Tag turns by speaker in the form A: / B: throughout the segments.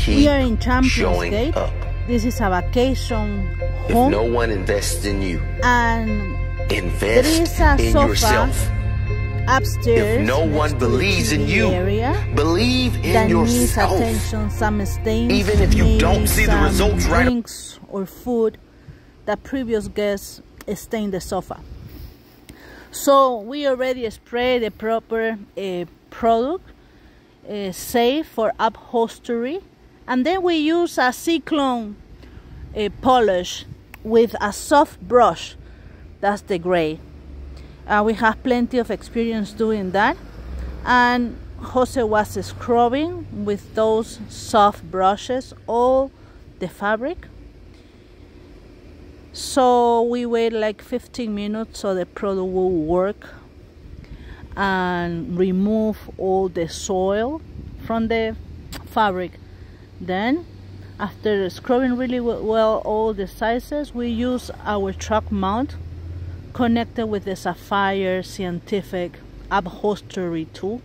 A: We are in Champions Gate. This is a vacation home.
B: If no one invests in you,
A: and
B: invest
A: there is a
B: in
A: sofa
B: yourself.
A: upstairs.
B: If no one believes in you, believe in
A: that
B: yourself.
A: needs attention, some stains,
B: even if you don't see the results right away.
A: Drinks or food that previous guests stained the sofa. So we already spray the proper product, safe for upholstery, and then we use a cyclone polish with a soft brush. That's the gray. We have plenty of experience doing that, and Jose was scrubbing with those soft brushes all the fabric. So we wait like 15 minutes so the product will work and remove all the soil from the fabric. Then after scrubbing really well all the sizes, we use our truck mount connected with the Sapphire Scientific upholstery tool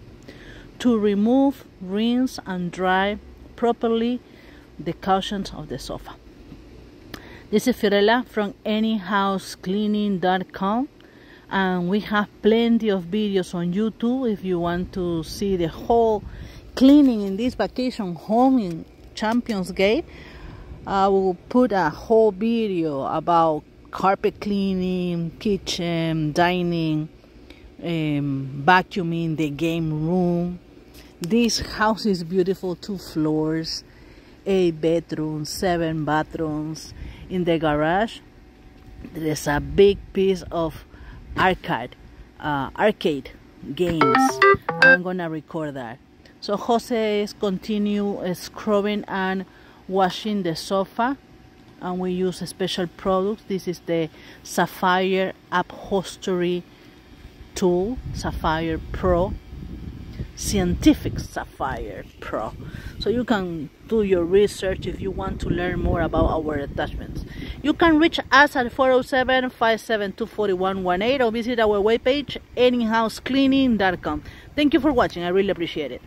A: to remove, rinse and dry properly the cushions of the sofa. This is Fiorella from anyhousecleaning.com, and we have plenty of videos on YouTube if you want to see the whole cleaning in this vacation home in Champions Gate. I will put a whole video about carpet cleaning, kitchen, dining, vacuuming the game room. This house is beautiful, 2 floors, 8 bedrooms, 7 bathrooms. In the garage there is a big piece of arcade games. I'm gonna record that. So Jose is continue scrubbing and washing the sofa, and we use a special product. This is the Sapphire upholstery tool, Sapphire Pro, Scientific Sapphire Pro. So you can do your research if you want to learn more about our attachments. You can reach us at 407-572-4118 or visit our webpage anyhousecleaning.com. Thank you for watching. I really appreciate it.